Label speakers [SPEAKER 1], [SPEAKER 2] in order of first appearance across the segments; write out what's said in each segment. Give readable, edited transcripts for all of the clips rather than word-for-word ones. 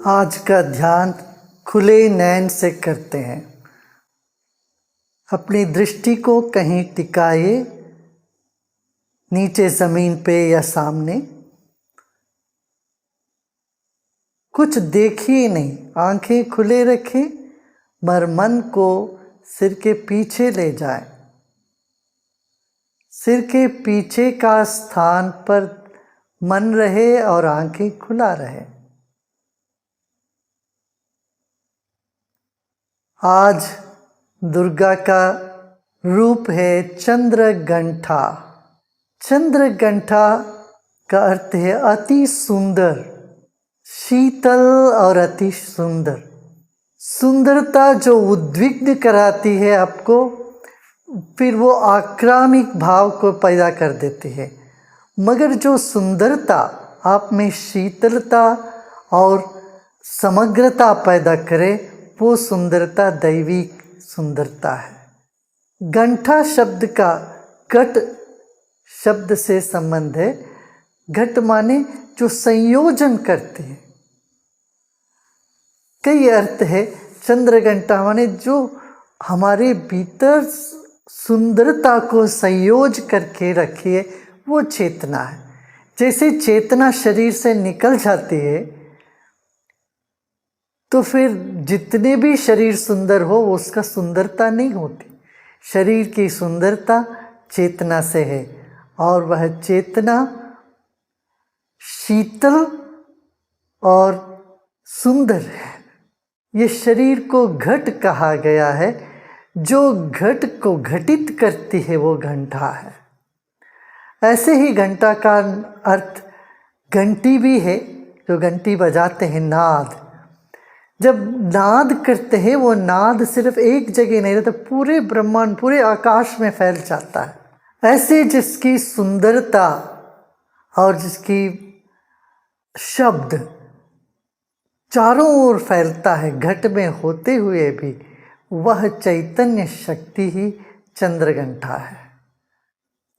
[SPEAKER 1] आज का ध्यान खुले नैन से करते हैं। अपनी दृष्टि को कहीं टिकाए, नीचे ज़मीन पे या सामने। कुछ देखिए नहीं, आंखें खुले रखें, मगर मन को सिर के पीछे ले जाए। सिर के पीछे का स्थान पर मन रहे और आंखें खुला रहे। आज दुर्गा का रूप है चंद्रघंटा। चंद्रघंटा का अर्थ है अति सुंदर, शीतल और अति सुंदर। सुंदरता जो उद्विग्न कराती है आपको, फिर वो आक्रामक भाव को पैदा कर देती है। मगर जो सुंदरता आप में शीतलता और समग्रता पैदा करे, वो सुंदरता दैविक सुंदरता है। घंटा शब्द का घट शब्द से संबंध है। घट माने जो संयोजन करते हैं। कई अर्थ है। चंद्रघंटा माने जो हमारे भीतर सुंदरता को संयोज करके रखिए, वो चेतना है। जैसे चेतना शरीर से निकल जाती है तो फिर जितने भी शरीर सुंदर हो उसका सुंदरता नहीं होती। शरीर की सुंदरता चेतना से है और वह चेतना शीतल और सुंदर है। ये शरीर को घट कहा गया है। जो घट को घटित करती है वो घंटा है। ऐसे ही घंटा का अर्थ घंटी भी है, जो घंटी बजाते हैं, नाद। जब नाद करते हैं, वो नाद सिर्फ एक जगह नहीं रहता, पूरे ब्रह्मांड, पूरे आकाश में फैल जाता है। ऐसे जिसकी सुंदरता और जिसकी शब्द चारों ओर फैलता है, घट में होते हुए भी, वह चैतन्य शक्ति ही चंद्रघंटा है।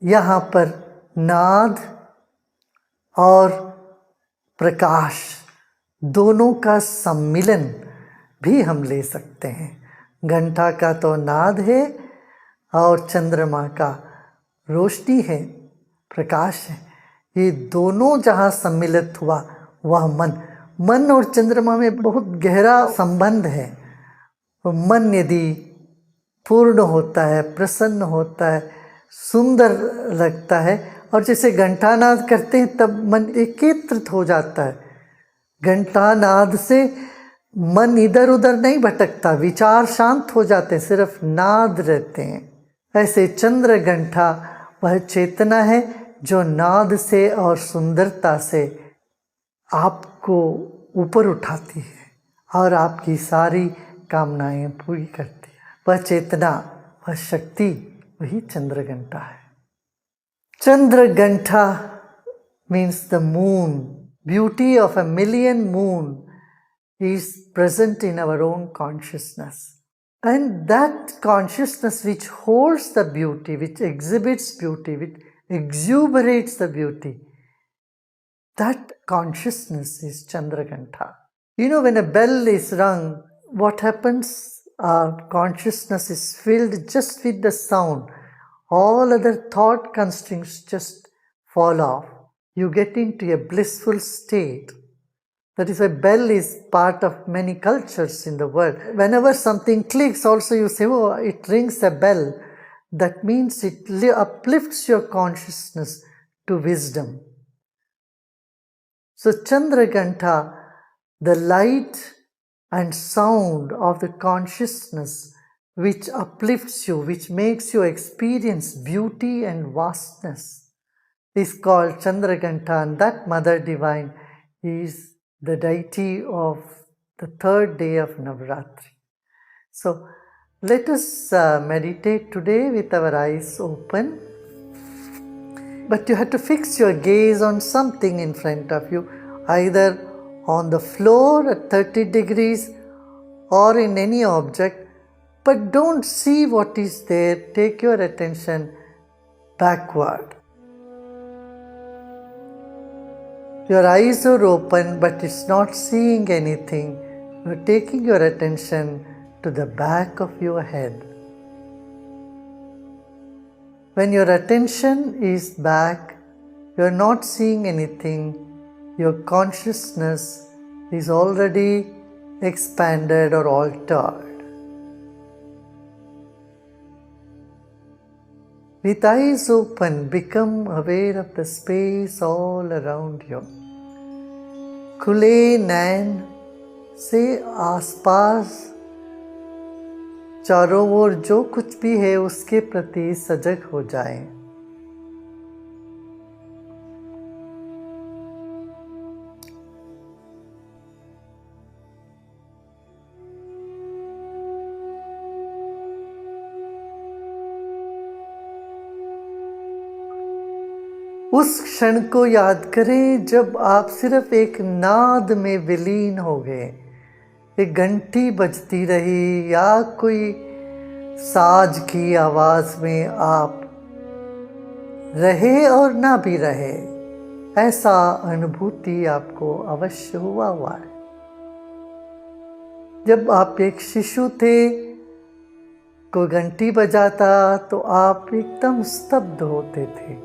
[SPEAKER 1] यहाँ पर नाद और प्रकाश दोनों का सम्मिलन भी हम ले सकते हैं। घंटा का तो नाद है और चंद्रमा का रोशनी है, प्रकाश है। ये दोनों जहाँ सम्मिलित हुआ, वह मन और चंद्रमा में बहुत गहरा संबंध है। मन यदि पूर्ण होता है, प्रसन्न होता है, सुंदर लगता है, और जैसे घंटानाद करते हैं तब मन एकीकृत हो जाता है। घंटानाद से मन इधर उधर नहीं भटकता, विचार शांत हो जाते हैं, सिर्फ नाद रहते हैं। ऐसे चंद्रघंटा वह चेतना है जो नाद से और सुंदरता से आपको ऊपर उठाती है और आपकी सारी कामनाएं पूरी करती है। वह चेतना, वह शक्ति, वही चंद्रघंटा है। Chandraghanta means the moon. Beauty of a million moon is present in our own consciousness. And that consciousness which holds the beauty, which exhibits beauty, which exuberates the beauty, that consciousness is Chandraghanta. You know, when a bell is rung, what happens? Our consciousness is filled just with the sound. All other thought constraints just fall off. You get into a blissful state. That is why bell is part of many cultures in the world. Whenever something clicks, also you say, oh, it rings a bell. That means it uplifts your consciousness to wisdom. So Chandraghanta, the light and sound of the consciousness which uplifts you, which makes you experience beauty and vastness, is called Chandraghanta, and that Mother Divine is the deity of the third day of Navratri. So let us meditate today with our eyes open. But you have to fix your gaze on something in front of you, either on the floor at 30 degrees or in any object. But don't see what is there. Take your attention backward. Your eyes are open, but it's not seeing anything. You're taking your attention to the back of your head. When your attention is back, you're not seeing anything. Your consciousness is already expanded or altered. With eyes open, become aware of the space all around you. खुले नैन से आसपास चारों ओर जो कुछ भी है उसके प्रति सजग हो जाएं। उस क्षण को याद करें जब आप सिर्फ एक नाद में विलीन हो गए। एक घंटी बजती रही या कोई साज की आवाज में आप रहे और ना भी रहे, ऐसा अनुभूति आपको अवश्य हुआ है। जब आप एक शिशु थे, कोई घंटी बजाता तो आप एकदम स्तब्ध होते थे।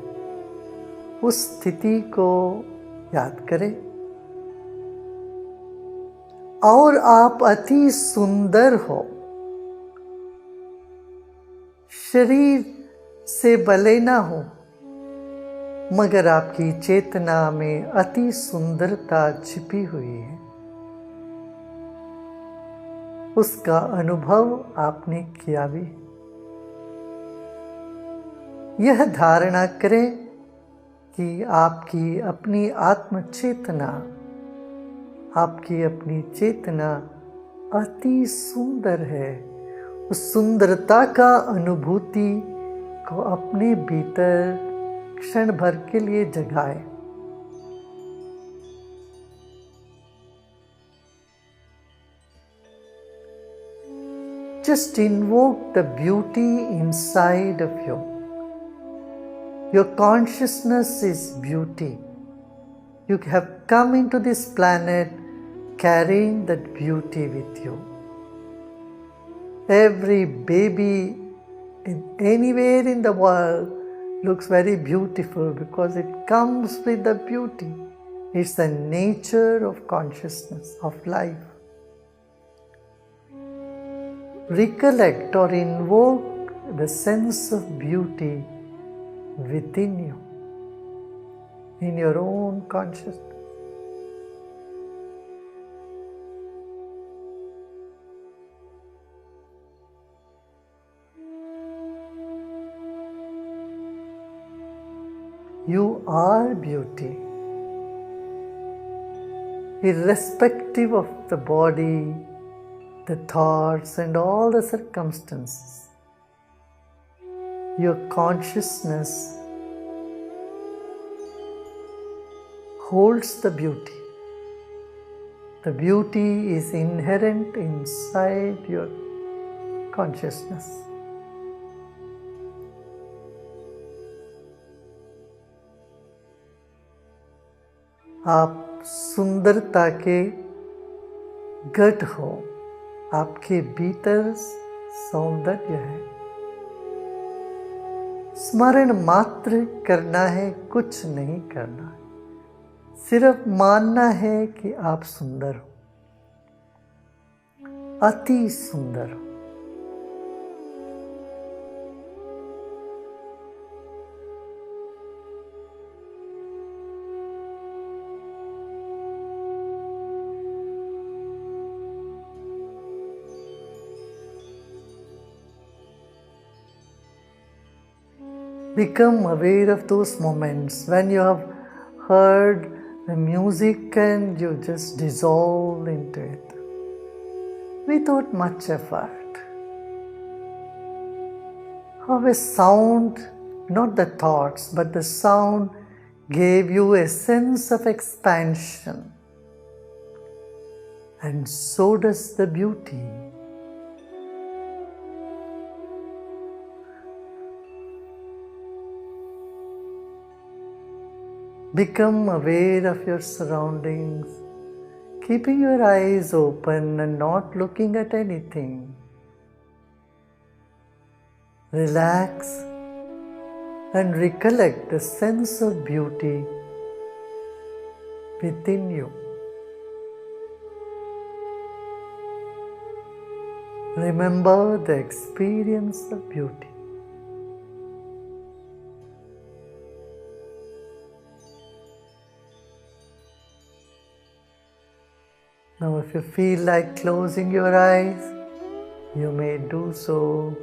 [SPEAKER 1] उस स्थिति को याद करें और आप अति सुंदर हो। शरीर से भले ना हो, मगर आपकी चेतना में अति सुंदरता छिपी हुई है। उसका अनुभव आपने किया भी। यह धारणा करें कि आपकी अपनी आत्म चेतना, आपकी अपनी चेतना अति सुंदर है। उस सुंदरता का अनुभूति को अपने भीतर क्षण भर के लिए जगाए। Just invoke the beauty inside of you. Your consciousness is beauty. You have come into this planet carrying that beauty with you. Every baby anywhere in the world looks very beautiful because it comes with the beauty. It's the nature of consciousness, of life. Recollect or invoke the sense of beauty within you, in your own consciousness. You are beauty, irrespective of the body, the thoughts, and all the circumstances. Your consciousness holds the beauty. The beauty is inherent inside your consciousness. आप सुंदरता के घट हो, आपके भीतर सौंदर्य है। स्मरण मात्र करना है, कुछ नहीं करना है। सिर्फ मानना है कि आप सुंदर हो, अति सुंदर हो। Become aware of those moments when you have heard the music and you just dissolve into it without much effort. How a sound, not the thoughts, but the sound gave you a sense of expansion. And so does the beauty. Become aware of your surroundings, keeping your eyes open and not looking at anything. Relax and recollect the sense of beauty within you. Remember the experience of beauty. Now, if you feel like closing your eyes, you may do so.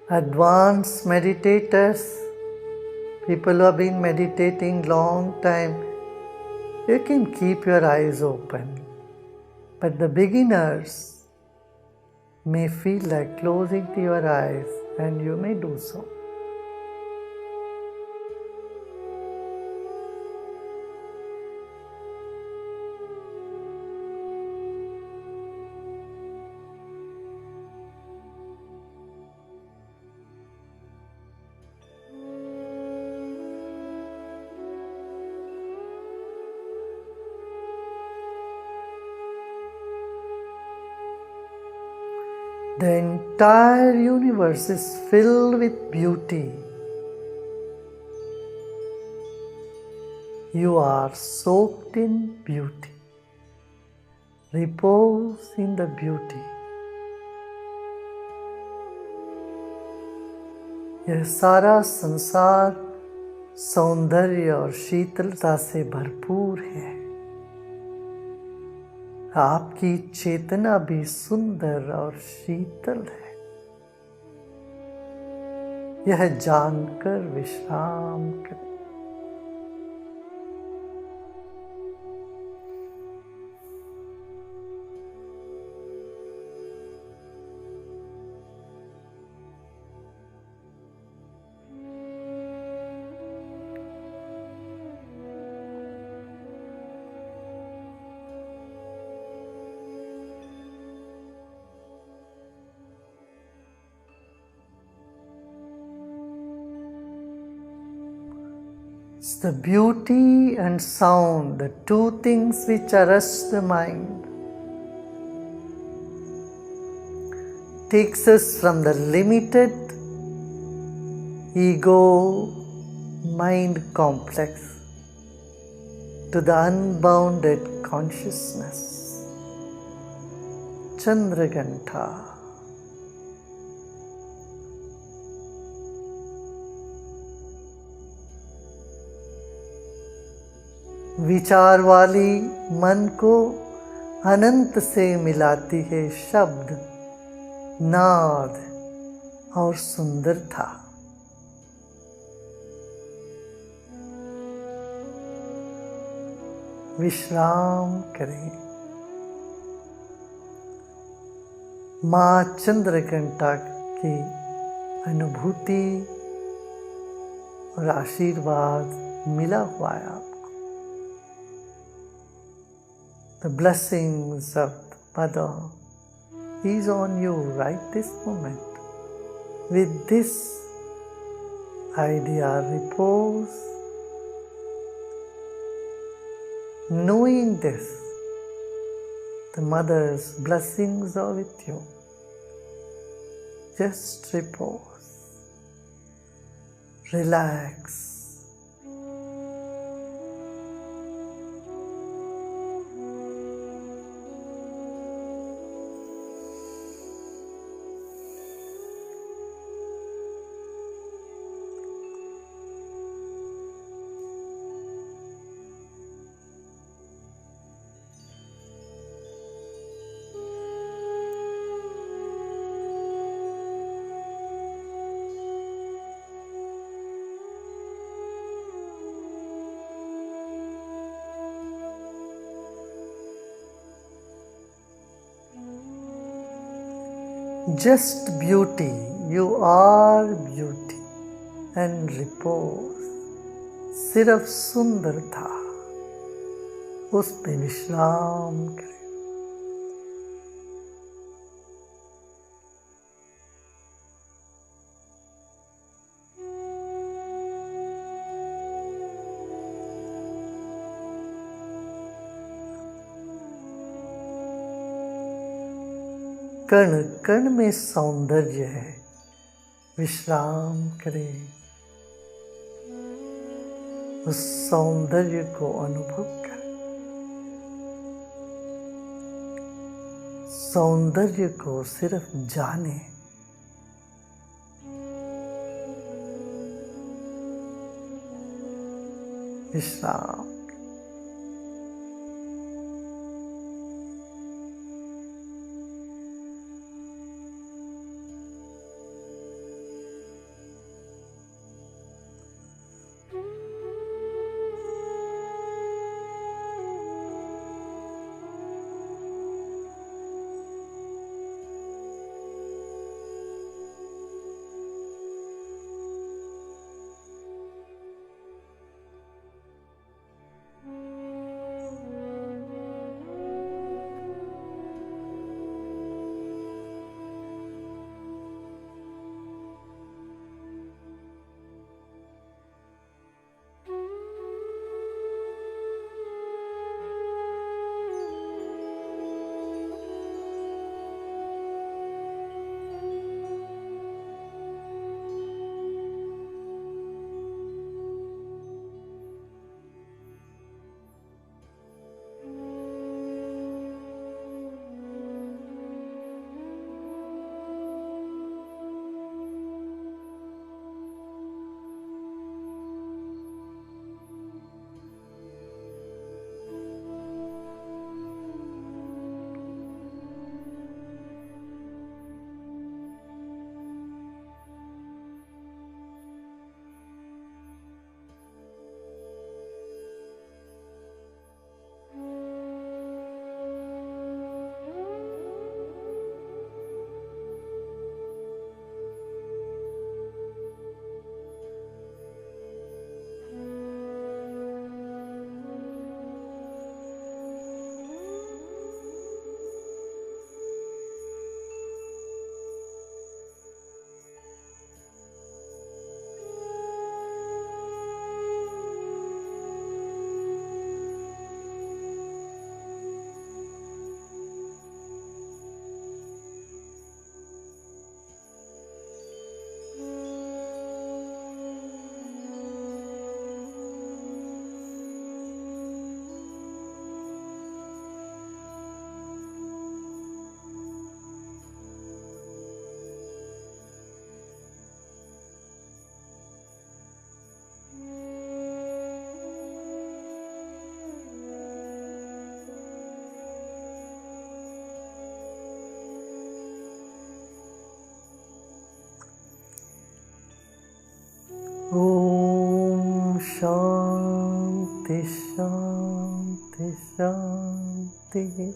[SPEAKER 1] Advanced meditators, people who have been meditating long time, you can keep your eyes open. But the beginners may feel like closing your eyes, and you may do so. The entire universe is filled with beauty. You are soaked in beauty. Repose in the beauty. यह सारा संसार सौंदर्य और शीतलता से भरपूर है। आपकी चेतना भी सुंदर और शीतल है। यह जानकर विश्राम करें। It's the beauty and sound, the two things which arrest the mind, takes us from the limited ego mind complex to the unbounded consciousness. Chandraghanta. विचार वाली मन को अनंत से मिलाती है शब्द, नाद और सुंदरता। विश्राम करें। माँ चंद्रघंटा की अनुभूति और आशीर्वाद मिला हुआ है आपको। The blessings of Mother is on you right this moment. With this idea, repose, knowing this, the Mother's blessings are with you. Just repose, relax. Just beauty, you are beauty and repose. सिर्फ सुंदरता, उस पे विश्राम करें। कण कण में सौंदर्य है, विश्राम करें, उस सौंदर्य को अनुभव करें, सौंदर्य को सिर्फ जाने। विश्राम। ओम शांति शांति शांति।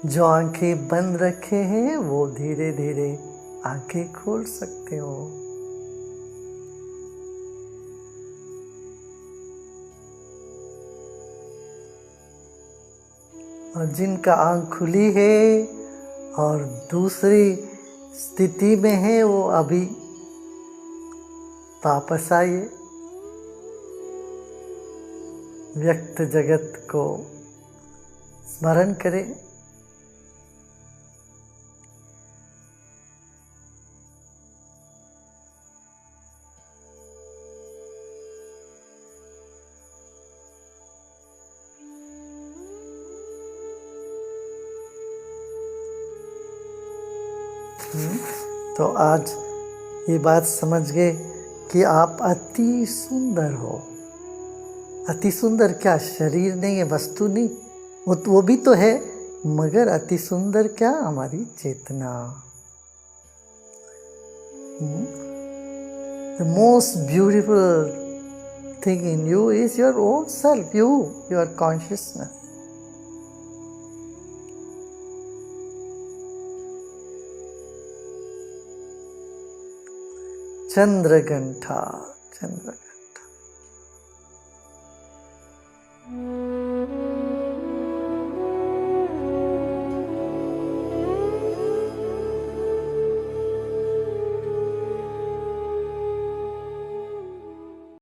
[SPEAKER 1] जो आंखें बंद रखे हैं वो धीरे धीरे आंखें खोल सकते हो। और जिनका आंख खुली है और दूसरी स्थिति में है वो अभी वापस आइए, व्यक्त जगत को स्मरण करें। तो आज ये बात समझ गए कि आप अति सुंदर हो। अति सुंदर क्या, शरीर नहीं है, वस्तु नहीं, वो भी तो है, मगर अति सुंदर क्या, हमारी चेतना। The most beautiful thing in you is your own self, your consciousness. Chandragantha, Chandragantha.